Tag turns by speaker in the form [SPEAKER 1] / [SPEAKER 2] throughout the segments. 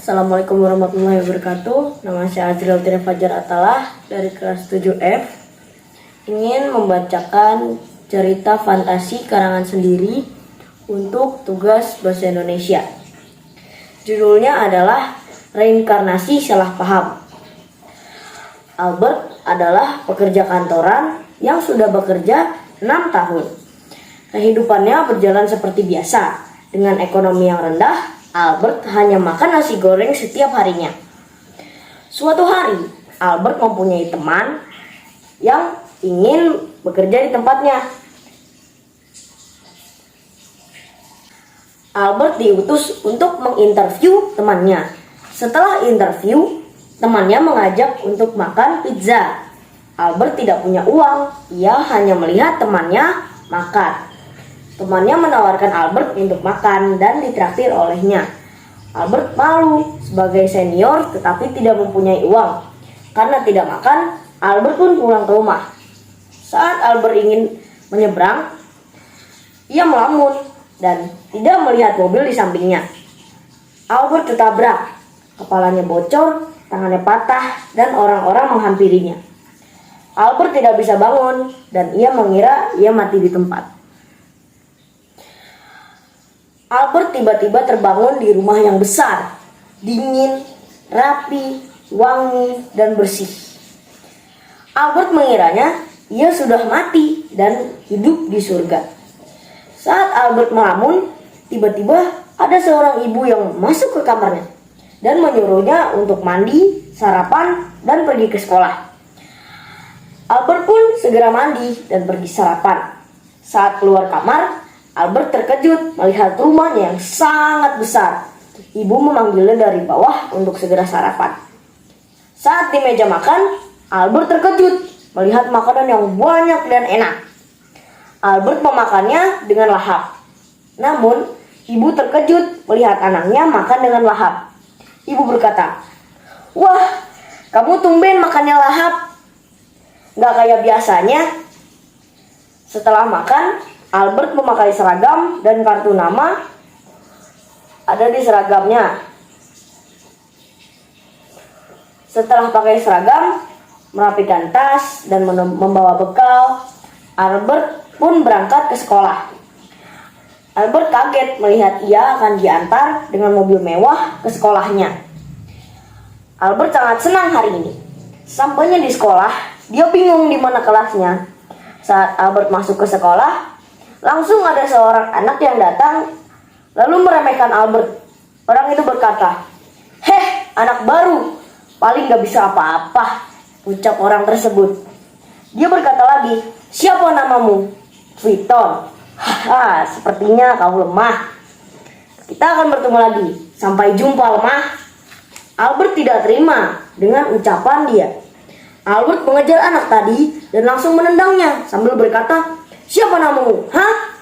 [SPEAKER 1] Assalamualaikum warahmatullahi wabarakatuh. Nama saya Azril Tirta Fajar Atalah dari kelas 7F. Ingin membacakan cerita fantasi karangan sendiri untuk tugas bahasa Indonesia. Judulnya adalah Reinkarnasi Salah Paham. Albert adalah pekerja kantoran yang sudah bekerja 6 tahun. Kehidupannya berjalan seperti biasa. Dengan ekonomi yang rendah, Albert hanya makan nasi goreng setiap harinya. Suatu hari, Albert mempunyai teman yang ingin bekerja di tempatnya. Albert diutus untuk menginterview temannya. Setelah interview, temannya mengajak untuk makan pizza. Albert tidak punya uang, ia hanya melihat temannya makan. Temannya menawarkan Albert untuk makan dan ditraktir olehnya. Albert malu sebagai senior tetapi tidak mempunyai uang. Karena tidak makan, Albert pun pulang ke rumah. Saat Albert ingin menyeberang, ia melamun dan tidak melihat mobil di sampingnya. Albert tertabrak, kepalanya bocor, tangannya patah, dan orang-orang menghampirinya. Albert tidak bisa bangun dan ia mengira ia mati di tempat. Albert tiba-tiba terbangun di rumah yang besar, dingin, rapi, wangi, dan bersih. Albert mengiranya ia sudah mati dan hidup di surga. Saat Albert melamun, tiba-tiba ada seorang ibu yang masuk ke kamarnya dan menyuruhnya untuk mandi, sarapan, dan pergi ke sekolah. Albert pun segera mandi dan pergi sarapan. Saat keluar kamar, Albert terkejut melihat rumahnya yang sangat besar. Ibu memanggilnya dari bawah untuk segera sarapan. Saat di meja makan, Albert terkejut melihat makanan yang banyak dan enak. Albert memakannya dengan lahap. Namun, ibu terkejut melihat anaknya makan dengan lahap. Ibu berkata, "Wah, kamu tumben makannya lahap. Gak kayak biasanya." Setelah makan, Albert memakai seragam dan kartu nama ada di seragamnya. Setelah pakai seragam, merapikan tas dan membawa bekal, Albert pun berangkat ke sekolah. Albert kaget melihat ia akan diantar dengan mobil mewah ke sekolahnya. Albert sangat senang hari ini. Sampainya di sekolah, dia bingung di mana kelasnya. Saat Albert masuk ke sekolah, langsung ada seorang anak yang datang lalu meremehkan Albert. Orang itu berkata, "Heh, anak baru, paling gak bisa apa-apa," ucap orang tersebut. Dia berkata lagi, "Siapa namamu?" "Triton." "Haha, sepertinya kau lemah. Kita akan bertemu lagi. Sampai jumpa, lemah." Albert tidak terima dengan ucapan dia. Albert mengejar anak tadi dan langsung menendangnya sambil berkata, "Siapa namamu? Hah?"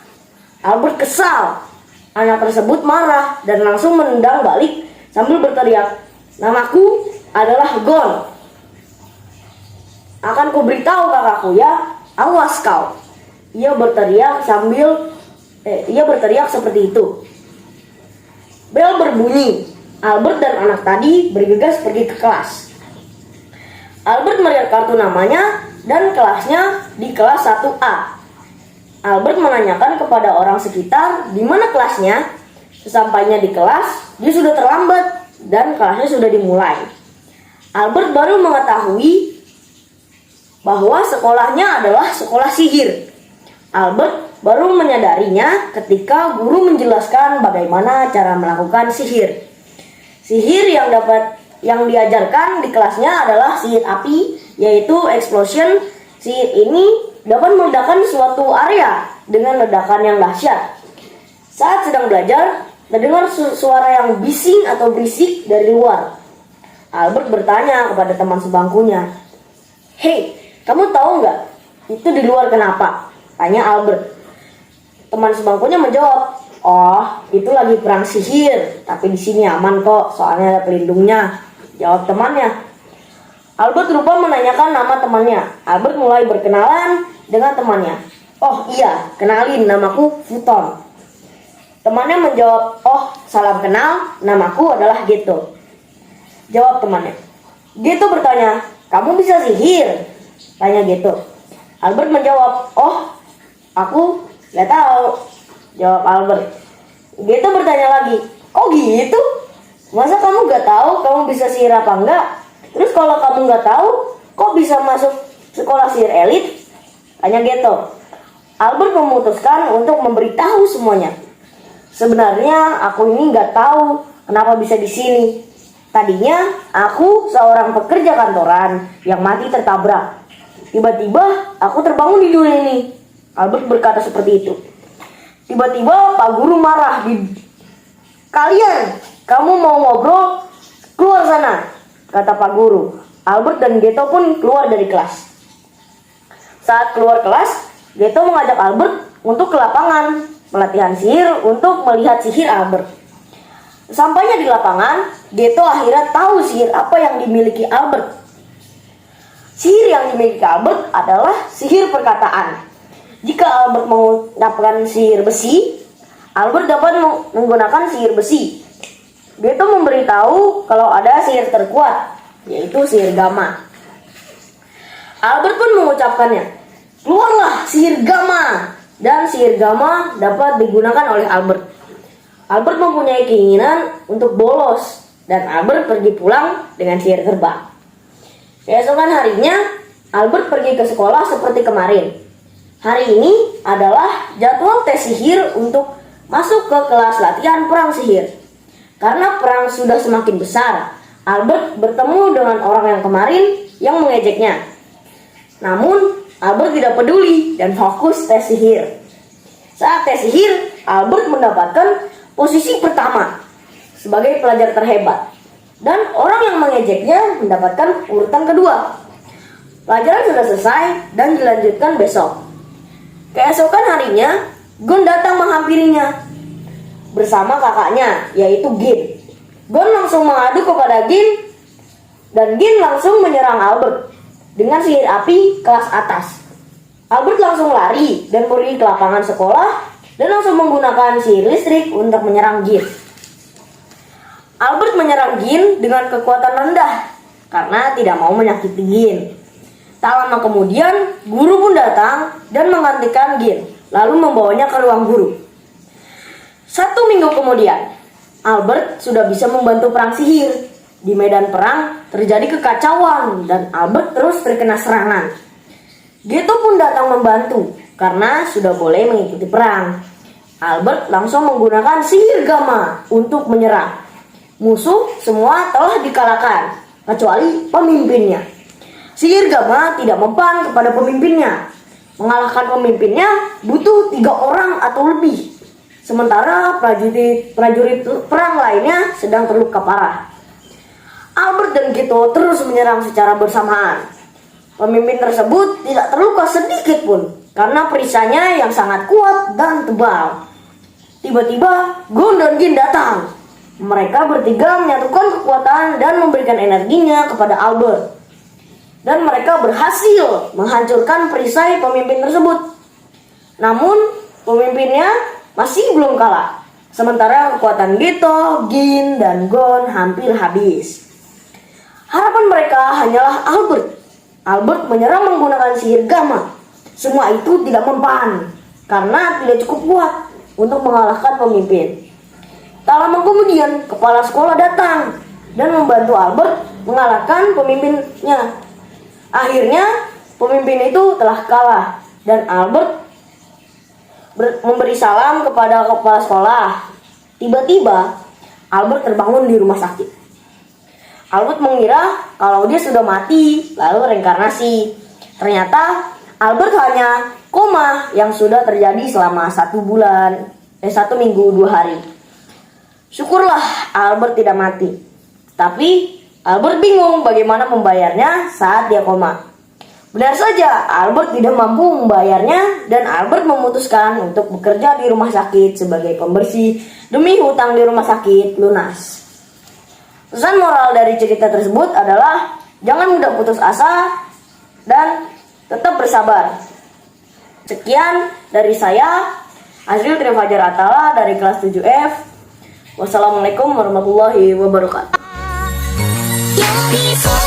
[SPEAKER 1] Albert kesal. Anak tersebut marah dan langsung menendang balik sambil berteriak, "Namaku adalah Gon. Akan kuberitahu kakakku ya, awas kau." Ia berteriak seperti itu. Bel berbunyi. Albert dan anak tadi bergegas pergi ke kelas. Albert melihat kartu namanya dan kelasnya di kelas 1A. Albert menanyakan kepada orang sekitar di mana kelasnya. Sesampainya di kelas, dia sudah terlambat dan kelasnya sudah dimulai. Albert baru mengetahui bahwa sekolahnya adalah sekolah sihir. Albert baru menyadarinya ketika guru menjelaskan bagaimana cara melakukan sihir. Sihir yang diajarkan di kelasnya adalah sihir api, yaitu explosion. Sihir ini dapat meledakkan suatu area dengan ledakan yang dahsyat. Saat sedang belajar, terdengar suara yang bising atau berisik dari luar. Albert bertanya kepada teman sebangkunya, "Hei, kamu tahu nggak itu di luar kenapa?" tanya Albert. Teman sebangkunya menjawab, "Oh, itu lagi perang sihir, tapi di sini aman kok, soalnya ada pelindungnya," jawab temannya. Albert lupa menanyakan nama temannya. Albert mulai berkenalan dengan temannya. "Oh iya, kenalin, namaku Futon." Temannya menjawab, "Oh, salam kenal, namaku adalah Geto." jawab temannya. Geto bertanya, kamu bisa sihir? Tanya Geto. Albert menjawab, oh, aku nggak tahu. Jawab Albert. Geto bertanya lagi, kok gitu? Masa kamu nggak tahu kamu bisa sihir apa enggak? Terus kalau kamu nggak tahu, kok bisa masuk sekolah sihir elit? Tanya Geto. Albert memutuskan untuk memberitahu semuanya. Sebenarnya aku ini nggak tahu kenapa bisa di sini. Tadinya aku seorang pekerja kantoran yang mati tertabrak. Tiba-tiba aku terbangun di dunia ini. Albert berkata seperti itu. Tiba-tiba Pak Guru marah. Kalian, kamu mau ngobrol? Keluar sana, kata Pak Guru. Albert dan Geto pun keluar dari kelas. Saat keluar kelas, Geto mengajak Albert untuk ke lapangan pelatihan sihir untuk melihat sihir Albert. Sampainya di lapangan, Geto akhirnya tahu sihir apa yang dimiliki Albert. Sihir yang dimiliki Albert adalah sihir perkataan. Jika Albert menggunakan sihir besi, Albert dapat menggunakan sihir besi. Geto memberitahu kalau ada sihir terkuat, yaitu sihir Gamma. Albert pun mengucapkannya, keluarlah sihir Gamma. Dan sihir Gamma dapat digunakan oleh Albert. Albert mempunyai keinginan untuk bolos, dan Albert pergi pulang dengan sihir terbang. Keesokan harinya, Albert pergi ke sekolah seperti kemarin. Hari ini adalah jadwal tes sihir untuk masuk ke kelas latihan perang sihir. Karena perang sudah semakin besar, Albert bertemu dengan orang yang kemarin yang mengejeknya. Namun, Albert tidak peduli dan fokus tes sihir. Saat tes sihir, Albert mendapatkan posisi pertama sebagai pelajar terhebat. Dan orang yang mengejeknya mendapatkan urutan kedua. Pelajaran sudah selesai dan dilanjutkan besok. Keesokan harinya, Gon datang menghampirinya bersama kakaknya, yaitu Gin. Gon langsung mengadu kepada Gin, dan Gin langsung menyerang Albert dengan sihir api kelas atas. Albert langsung lari dan pergi ke lapangan sekolah dan langsung menggunakan sihir listrik untuk menyerang Gin. Albert menyerang Gin dengan kekuatan rendah karena tidak mau menyakiti Gin. Tak lama kemudian, guru pun datang dan menggantikan Gin, lalu membawanya ke ruang guru. 1 minggu kemudian, Albert sudah bisa membantu perang sihir. Di medan perang terjadi kekacauan dan Albert terus terkena serangan. Geto pun datang membantu karena sudah boleh mengikuti perang. Albert langsung menggunakan sihir Gamma untuk menyerang. Musuh semua telah dikalahkan, kecuali pemimpinnya. Sihir Gamma tidak mempan kepada pemimpinnya. Mengalahkan pemimpinnya butuh 3 orang atau lebih. Sementara prajurit perang lainnya sedang terluka parah. Albert dan Geto terus menyerang secara bersamaan. Pemimpin tersebut tidak terluka sedikit pun karena perisainya yang sangat kuat dan tebal. Tiba-tiba Gon dan Gin datang. Mereka bertiga menyatukan kekuatan dan memberikan energinya kepada Albert. Dan mereka berhasil menghancurkan perisai pemimpin tersebut. Namun pemimpinnya masih belum kalah. Sementara kekuatan Geto, Gin, dan Gon hampir habis. Harapan mereka hanyalah Albert. Albert menyerang menggunakan sihir Gamma. Semua itu tidak mempan karena tidak cukup kuat untuk mengalahkan pemimpin. Tak lama kemudian, kepala sekolah datang dan membantu Albert mengalahkan pemimpinnya. Akhirnya, pemimpin itu telah kalah dan Albert memberi salam kepada kepala sekolah. Tiba-tiba, Albert terbangun di rumah sakit. Albert mengira kalau dia sudah mati, lalu reinkarnasi. Ternyata Albert hanya koma yang sudah terjadi selama 1 minggu 2 hari. Syukurlah Albert tidak mati. Tapi Albert bingung bagaimana membayarnya saat dia koma. Benar saja, Albert tidak mampu membayarnya dan Albert memutuskan untuk bekerja di rumah sakit sebagai pembersih demi hutang di rumah sakit lunas. Pesan moral dari cerita tersebut adalah jangan mudah putus asa dan tetap bersabar. Sekian dari saya, Azril Trifajar Atala dari kelas 7F. Wassalamualaikum warahmatullahi wabarakatuh.
[SPEAKER 2] 寄り添う